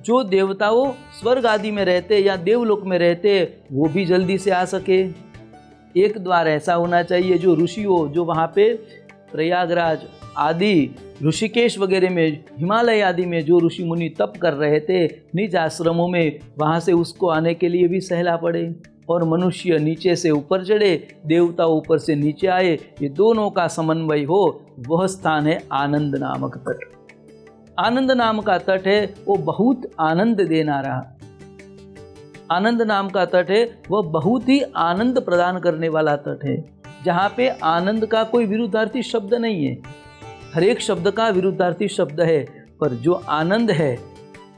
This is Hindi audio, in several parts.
जो देवताओं स्वर्ग आदि में रहते या देवलोक में रहते वो भी जल्दी से आ सके। एक द्वार ऐसा होना चाहिए जो ऋषियों, जो वहाँ पे प्रयागराज आदि, ऋषिकेश वगैरह में, हिमालय आदि में जो ऋषि मुनि तप कर रहे थे निज आश्रमों में, वहाँ से उसको आने के लिए भी सहला पड़े। और मनुष्य नीचे से ऊपर चढ़े, देवता ऊपर से नीचे आए, ये दोनों का समन्वय हो, वह स्थान है आनंद नामक तट। आनंद नाम का तट है वो बहुत आनंद देना रहा। आनंद नाम का तट है वह बहुत ही आनंद प्रदान करने वाला तट है, जहाँ पे आनंद का कोई विरुद्धार्थी शब्द नहीं है। हर एक शब्द का विरुद्धार्थी शब्द है, पर जो आनंद है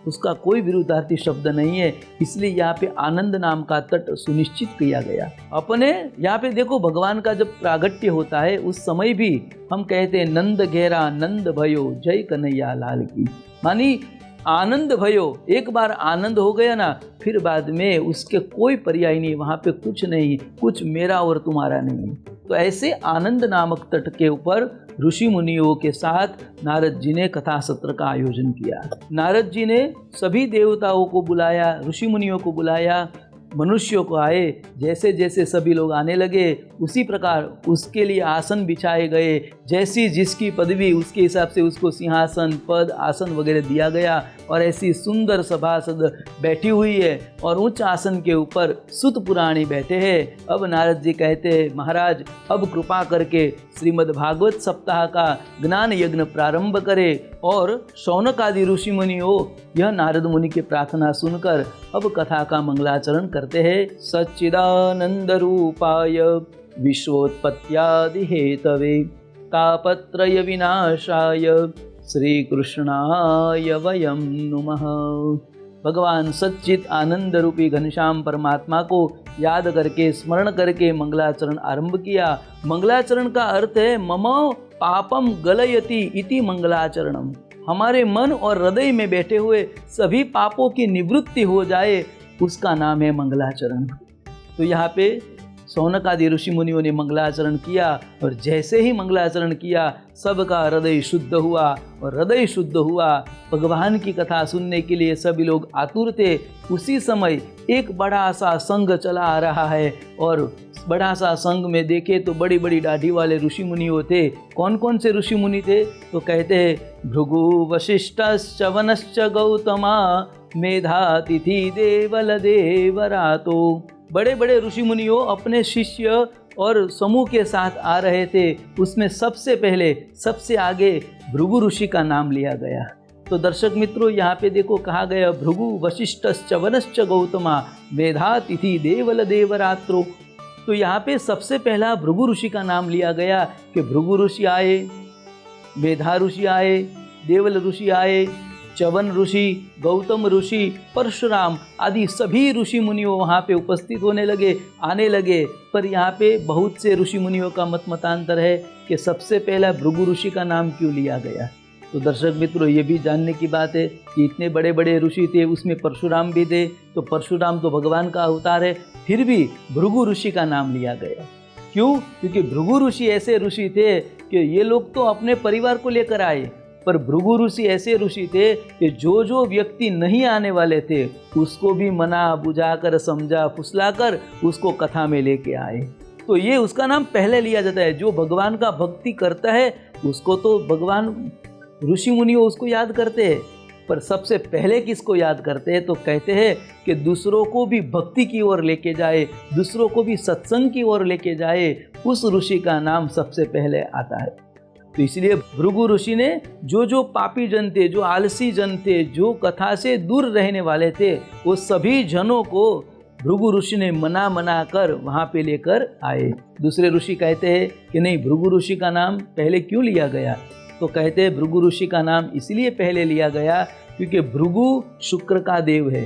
उसका कोई विरुद्धार्थी शब्द नहीं है। इसलिए यहाँ पे आनंद नाम का तट सुनिश्चित किया गया। अपने यहाँ पे देखो, भगवान का जब प्रागट्य होता है उस समय भी हम कहते हैं नंद घेरा नंद भयो जय कन्हैया लाल की। मानी आनंद भयो, एक बार आनंद हो गया ना, फिर बाद में उसके कोई पर्याय नहीं, वहाँ पे कुछ नहीं, कुछ मेरा और तुम्हारा नहीं। तो ऐसे आनंद नामक तट के ऊपर ऋषि मुनियों के साथ नारद जी ने कथा सत्र का आयोजन किया। नारद जी ने सभी देवताओं को बुलाया, ऋषि मुनियों को बुलाया, मनुष्यों को आए। जैसे जैसे सभी लोग आने लगे उसी प्रकार उसके लिए आसन बिछाए गए। जैसी जिसकी पदवी उसके हिसाब से उसको सिंहासन, पद, आसन वगैरह दिया गया। और ऐसी सुंदर सभासद बैठी हुई है और उच्च आसन के ऊपर सुत पुराणी बैठे हैं। अब नारद जी कहते हैं, महाराज अब कृपा करके श्रीमद् भागवत सप्ताह का ज्ञान यज्ञ प्रारंभ करे। और शौनक आदि ऋषि मुनियों यह नारद मुनि की प्रार्थना सुनकर अब कथा का मंगलाचरण करते हैं। सच्चिदानंद रूपाय विश्वोत्पत्त्यादि हेतवे तापत्रय विनाशाय श्री कृष्णाय वयं नुमः। भगवान सच्चित आनंद रूपी घनश्याम परमात्मा को याद करके, स्मरण करके मंगलाचरण आरंभ किया। मंगलाचरण का अर्थ है मम पापम गलयति इति मंगलाचरणम। हमारे मन और हृदय में बैठे हुए सभी पापों की निवृत्ति हो जाए, उसका नाम है मंगलाचरण। तो यहाँ पे शौनक आदि ऋषि मुनियों ने मंगलाचरण किया और जैसे ही मंगलाचरण किया सबका हृदय शुद्ध हुआ। और हृदय शुद्ध हुआ, भगवान की कथा सुनने के लिए सभी लोग आतुर थे। उसी समय एक बड़ा सा संघ चला आ रहा है और बड़ा सा संघ में देखे तो बड़ी बड़ी दाढ़ी वाले ऋषि मुनियों थे। कौन कौन से ऋषि मुनि थे? तो कहते हैं भृगु वशिष्ठश्च वनश्च गौतमा मेधातिथि देवल देवरातो। बड़े बड़े ऋषि मुनियों अपने शिष्य और समूह के साथ आ रहे थे। उसमें सबसे पहले सबसे आगे भृगु ऋषि का नाम लिया गया। तो दर्शक मित्रों, यहाँ पे देखो कहा गया भृगु वशिष्ठश्च वनश्च गौतमा मेधातिथि देवल देवरात्रो। तो यहाँ पे सबसे पहला भृगु ऋषि का नाम लिया गया कि भृगु ऋषि आए, मेधा ऋषि आए, देवल ऋषि आए, च्यवन ऋषि, गौतम ऋषि, परशुराम आदि सभी ऋषि मुनियों वहाँ पे उपस्थित होने लगे, आने लगे। पर यहाँ पे बहुत से ऋषि मुनियों का मतांतर है कि सबसे पहला भृगु ऋषि का नाम क्यों लिया गया। तो दर्शक मित्रों, ये भी जानने की बात है कि इतने बड़े बड़े ऋषि थे, उसमें परशुराम भी थे। तो परशुराम तो भगवान का अवतार है, फिर भी भृगु ऋषि का नाम लिया गया। क्यों? क्योंकि भृगु ऋषि ऐसे ऋषि थे कि ये लोग तो अपने परिवार को लेकर आए, पर भृगु ऋषि ऐसे ऋषि थे कि जो जो व्यक्ति नहीं आने वाले थे उसको भी मना बुझाकर, समझा फुसलाकर उसको कथा में लेके आए। तो ये उसका नाम पहले लिया जाता है। जो भगवान का भक्ति करता है उसको तो भगवान ऋषि मुनियों उसको याद करते हैं, पर सबसे पहले किसको याद करते हैं? तो कहते हैं कि दूसरों को भी भक्ति की ओर लेके जाए, दूसरों को भी सत्संग की ओर लेके जाए, उस ऋषि का नाम सबसे पहले आता है। तो इसलिए भृगु ऋषि ने जो जो पापी जन थे, जो आलसी जन थे, जो कथा से दूर रहने वाले थे, वो सभी जनों को भृगु ऋषि ने मना कर वहाँ पे लेकर आए। दूसरे ऋषि कहते हैं कि नहीं, भृगु ऋषि का नाम पहले क्यों लिया गया? तो कहते हैं भृगु ऋषि का नाम इसलिए पहले लिया गया क्योंकि भृगु शुक्र का देव है।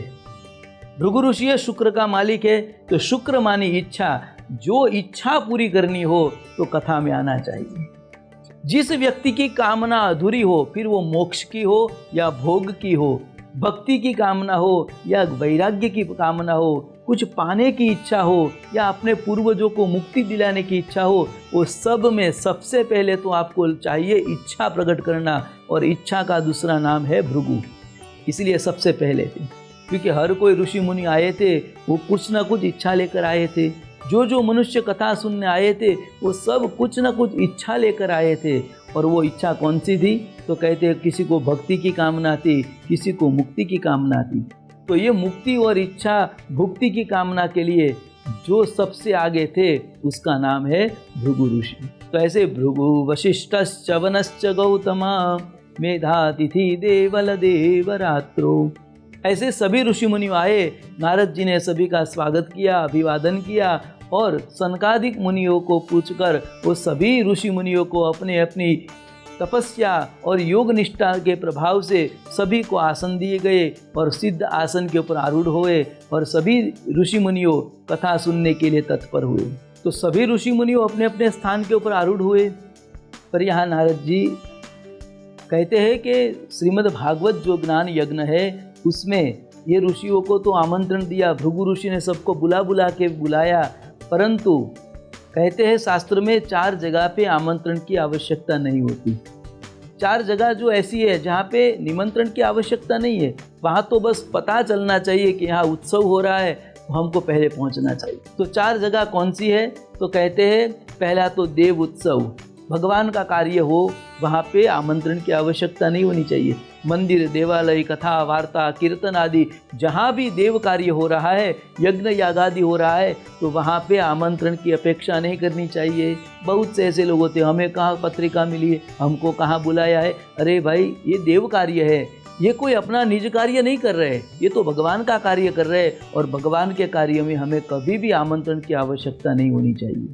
भृगु ऋषि है, शुक्र का मालिक है। तो शुक्र मानी इच्छा, जो इच्छा पूरी करनी हो तो कथा में आना चाहिए। जिस व्यक्ति की कामना अधूरी हो, फिर वो मोक्ष की हो या भोग की हो, भक्ति की कामना हो या वैराग्य की कामना हो, कुछ पाने की इच्छा हो या अपने पूर्वजों को मुक्ति दिलाने की इच्छा हो, वो सब में सबसे पहले तो आपको चाहिए इच्छा प्रकट करना। और इच्छा का दूसरा नाम है भृगु। इसलिए सबसे पहले थे। क्योंकि हर कोई ऋषि मुनि आए थे, वो कुछ ना कुछ इच्छा लेकर आए थे। जो मनुष्य कथा सुनने आए थे वो सब कुछ ना कुछ इच्छा लेकर आए थे। और वो इच्छा कौन सी थी? तो कहते हैं किसी को भक्ति की कामना थी, किसी को मुक्ति की कामना थी। तो ये मुक्ति और इच्छा भुक्ति की कामना के लिए जो सबसे आगे थे उसका नाम है भृगु ऋषि। तो ऐसे भृगु वशिष्ठश्च वनश्च गौतमा मेधातिथि देवल देवरात्रो, ऐसे सभी ऋषि मुनि आए। नारद जी ने सभी का स्वागत किया, अभिवादन किया और सनकादिक मुनियों को पूछकर वो सभी ऋषि मुनियों को अपने अपनी तपस्या और योग निष्ठा के प्रभाव से सभी को आसन दिए गए और सिद्ध आसन के ऊपर आरूढ़ हुए और सभी ऋषि मुनियों कथा सुनने के लिए तत्पर हुए। तो सभी ऋषि मुनियों अपने अपने स्थान के ऊपर आरूढ़ हुए। पर यहाँ नारद जी कहते हैं कि श्रीमद् भागवत जो ज्ञान यज्ञ है उसमें ये ऋषियों को तो आमंत्रण दिया, भृगु ऋषि ने सबको बुला के बुलाया, परंतु कहते हैं शास्त्र में 4 जगह पे आमंत्रण की आवश्यकता नहीं होती। 4 जगह जो ऐसी है जहाँ पे निमंत्रण की आवश्यकता नहीं है, वहाँ तो बस पता चलना चाहिए कि यहाँ उत्सव हो रहा है, तो हमको पहले पहुँचना चाहिए। तो 4 जगह कौन सी है? तो कहते हैं पहला तो देव उत्सव, भगवान का कार्य हो वहाँ पे आमंत्रण की आवश्यकता नहीं होनी चाहिए। मंदिर, देवालय, कथा, वार्ता, कीर्तन आदि जहाँ भी देव कार्य हो रहा है, यज्ञ यागादि हो रहा है, तो वहाँ पे आमंत्रण की अपेक्षा नहीं करनी चाहिए। बहुत से ऐसे लोग होते हैं, हमें कहाँ पत्रिका मिली है, हमको कहाँ बुलाया है। अरे भाई, ये देव कार्य है, ये कोई अपना निज कार्य नहीं कर रहे, ये तो भगवान का कार्य कर रहे हैं और भगवान के कार्य में हमें कभी भी आमंत्रण की आवश्यकता नहीं होनी चाहिए।